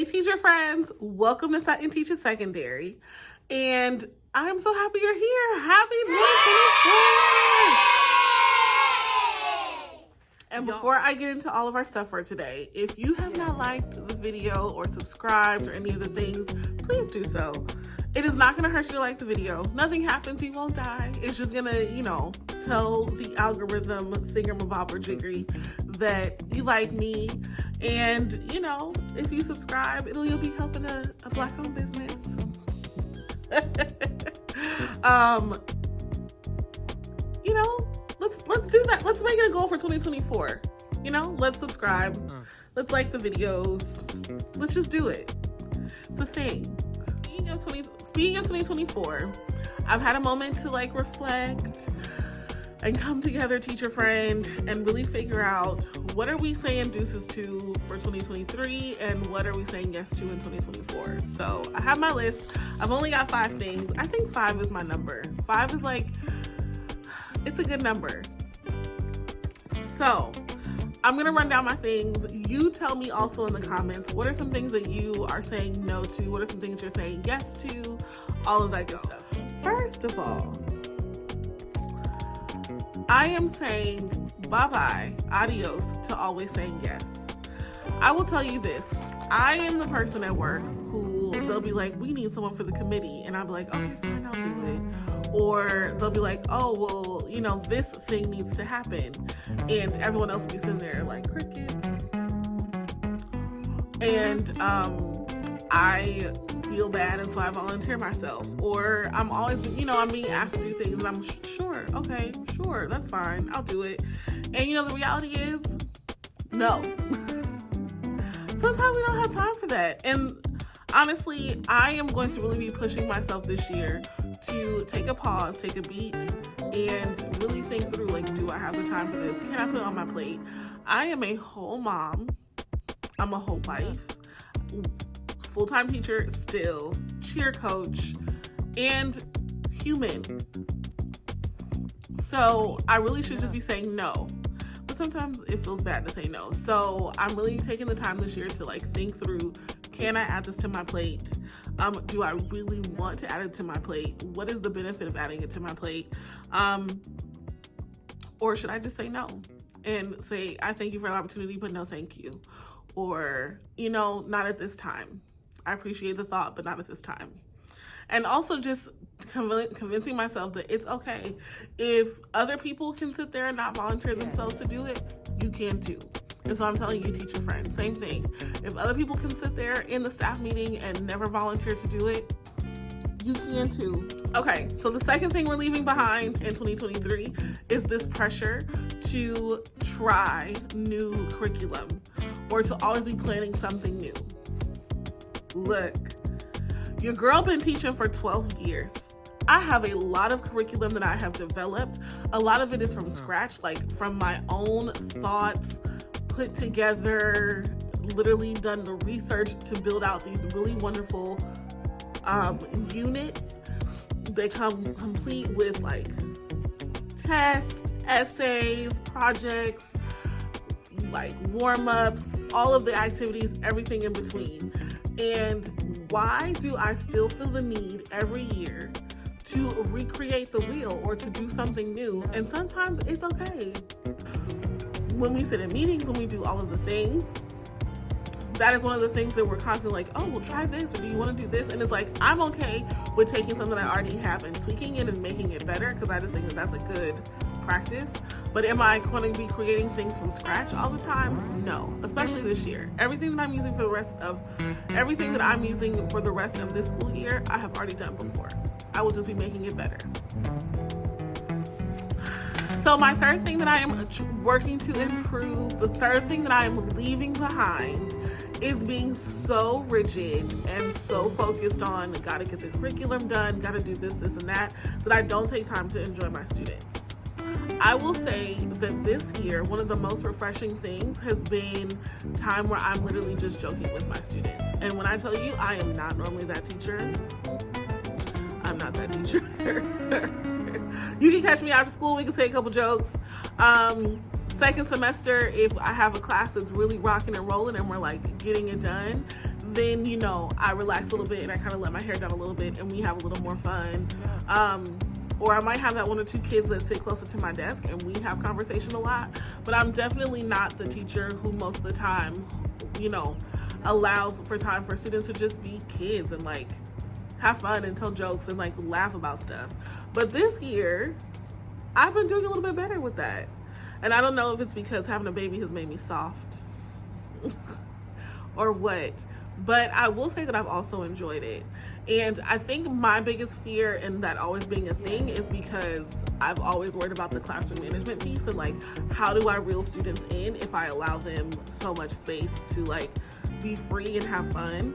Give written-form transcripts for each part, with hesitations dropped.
Hey teacher friends, welcome to Sutton Teaches Secondary, and I'm so happy you're here. Happy 2024! And before I get into all of our stuff for today, if you have not liked the video or subscribed or any of the things, please do so. It is not gonna hurt you to like the video. Nothing happens, you won't die. It's just gonna, tell the algorithm thingamabobber-jiggery that you like me. And, if you subscribe, you'll be helping a Black-owned business. Let's do that. Let's make it a goal for 2024. Let's subscribe. Let's like the videos. Let's just do it. It's a thing. Speaking of 2024, I've had a moment to reflect and come together, teacher friend, and really figure out what are we saying deuces to for 2023 and what are we saying yes to in 2024. So I have my list. I've only got 5 things. I think 5 is my number. 5 is it's a good number. So I'm gonna run down my things. You tell me also in the comments, what are some things that you are saying no to? What are some things you're saying yes to? All of that good stuff. First of all, I am saying bye-bye, adios to always saying yes. I will tell you this. I am the person at work who they'll be like, we need someone for the committee. And I'll be like, okay, fine, I'll do it. Or they'll be like, oh, well, this thing needs to happen. And everyone else will be sitting there like crickets. And I feel bad, and so I volunteer myself. Or I'm always, I'm being asked to do things, and I'm sure, okay, sure, that's fine, I'll do it. And the reality is, no. Sometimes we don't have time for that. And honestly, I am going to really be pushing myself this year to take a pause, take a beat, and really think through, do I have the time for this? Can I put it on my plate? I am a whole mom. I'm a whole wife, full-time teacher still, cheer coach, and human. So I really should just be saying no. But sometimes it feels bad to say no. So I'm really taking the time this year to think through, can I add this to my plate? Do I really want to add it to my plate? What is the benefit of adding it to my plate? Or should I just say no and say, I thank you for the opportunity, but no thank you. Or, not at this time. I appreciate the thought, but not at this time. And also just convincing myself that it's okay. If other people can sit there and not volunteer themselves to do it, you can too. And so I'm telling you, teacher friend, same thing. If other people can sit there in the staff meeting and never volunteer to do it, you can too. Okay, so the second thing we're leaving behind in 2023 is this pressure to try new curriculum or to always be planning something new. Look, your girl been teaching for 12 years. I have a lot of curriculum that I have developed. A lot of it is from scratch, from my own thoughts, put together, literally done the research to build out these really wonderful units. They come complete with tests, essays, projects, warm-ups, all of the activities, everything in between. And why do I still feel the need every year to recreate the wheel or to do something new? And sometimes it's okay. When we sit in meetings, when we do all of the things, that is one of the things that we're constantly oh, we'll try this, or do you want to do this? And it's I'm okay with taking something I already have and tweaking it and making it better, because I just think that that's a good practice. But am I going to be creating things from scratch all the time? No, especially this year. Everything that I'm using for the rest of this school year, I have already done before. I will just be making it better. So my third thing that I am working to improve, the third thing that I am leaving behind, is being so rigid and so focused on gotta get the curriculum done, gotta do this, and that I don't take time to enjoy my students. I will say that this year, one of the most refreshing things has been time where I'm literally just joking with my students. And when I tell you, I am not normally that teacher. I'm not that teacher. You can catch me after school, we can say a couple jokes. Second semester, if I have a class that's really rocking and rolling and we're getting it done, then, you know, I relax a little bit and I kind of let my hair down a little bit and we have a little more fun. Or I might have that 1 or 2 kids that sit closer to my desk and we have conversation a lot. But I'm definitely not the teacher who most of the time, you know, allows for time for students to just be kids and like have fun and tell jokes and like laugh about stuff. But this year, I've been doing a little bit better with that. And I don't know if it's because having a baby has made me soft or what, but I will say that I've also enjoyed it. And I think my biggest fear in that always being a thing is because I've always worried about the classroom management piece and like, how do I reel students in if I allow them so much space to like be free and have fun?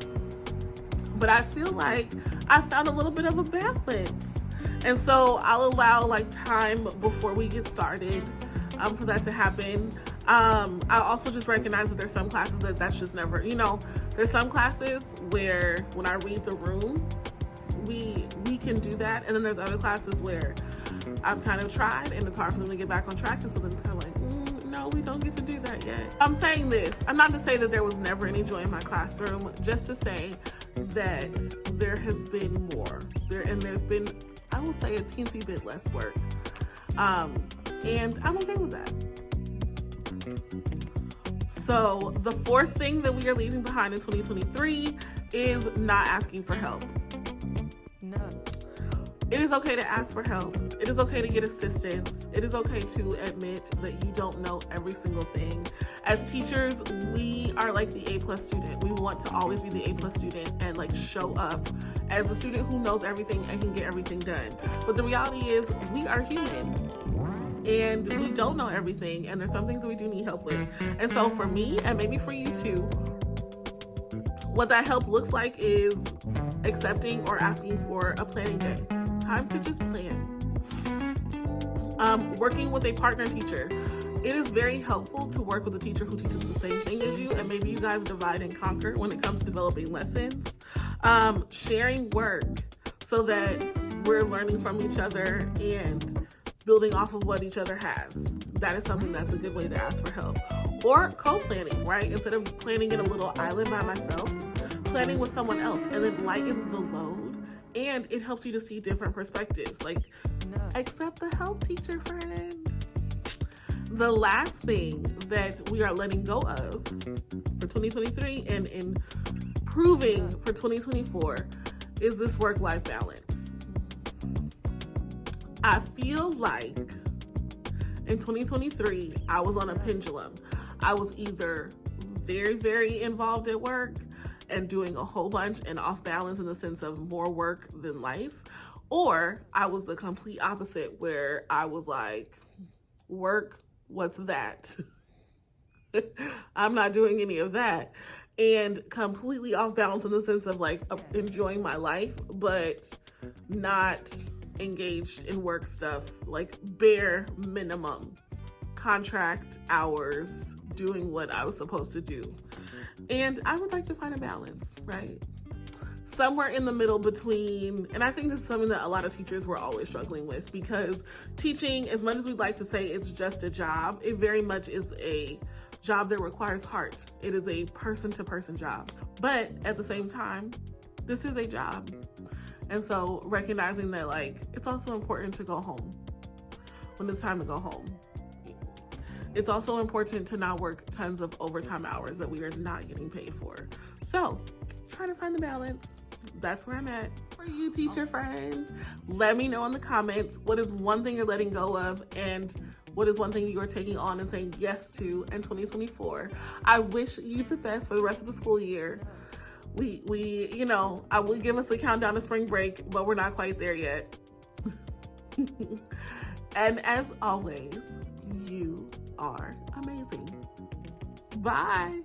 But I feel like I found a little bit of a balance. And so I'll allow like time before we get started for that to happen. I also just recognize that there's some classes that's just never, you know, there's some classes where when I read the room, we can do that. And then there's other classes where I've kind of tried and it's hard for them to get back on track. And so then it's kind of like, no, we don't get to do that yet. I'm saying this, I'm not to say that there was never any joy in my classroom, just to say that there has been more. There's been, I will say, a teensy bit less work. And I'm okay with that. So the 4th thing that we are leaving behind in 2023 is not asking for help. No. It is okay to ask for help. It is okay to get assistance. It is okay to admit that you don't know every single thing. As teachers, we are like the A+ student. We want to always be the A+ student and like show up as a student who knows everything and can get everything done. But the reality is we are human. And we don't know everything, and there's some things that we do need help with. And so for me, and maybe for you too, what that help looks like is accepting or asking for a planning day. Time to just plan. Working with a partner teacher. It is very helpful to work with a teacher who teaches the same thing as you, and maybe you guys divide and conquer when it comes to developing lessons. Sharing work so that we're learning from each other and building off of what each other has. That is something that's a good way to ask for help. Or co-planning, right? Instead of planning in a little island by myself, planning with someone else, and then lightens the load, and it helps you to see different perspectives. Like, accept the help, teacher friend. The last thing that we are letting go of for 2023 and improving for 2024 is this work-life balance. I feel like in 2023, I was on a pendulum. I was either very, very involved at work and doing a whole bunch and off balance in the sense of more work than life, or I was the complete opposite where I was like, work, what's that? I'm not doing any of that. And completely off balance in the sense of like enjoying my life, but not engaged in work stuff, like bare minimum contract hours, doing what I was supposed to do. And I would like to find a balance, right? Somewhere in the middle between, and I think this is something that a lot of teachers were always struggling with, because teaching, as much as we'd like to say it's just a job, it very much is a job that requires heart. It is a person-to-person job. But at the same time, this is a job. And so recognizing that, like, it's also important to go home when it's time to go home. It's also important to not work tons of overtime hours that we are not getting paid for. So try to find the balance. That's where I'm at. For you, teacher friend, let me know in the comments, what is one thing you're letting go of, and what is one thing you are taking on and saying yes to in 2024. I wish you the best for the rest of the school year. We, you know, I will give us a countdown to spring break, but we're not quite there yet. And as always, you are amazing. Bye.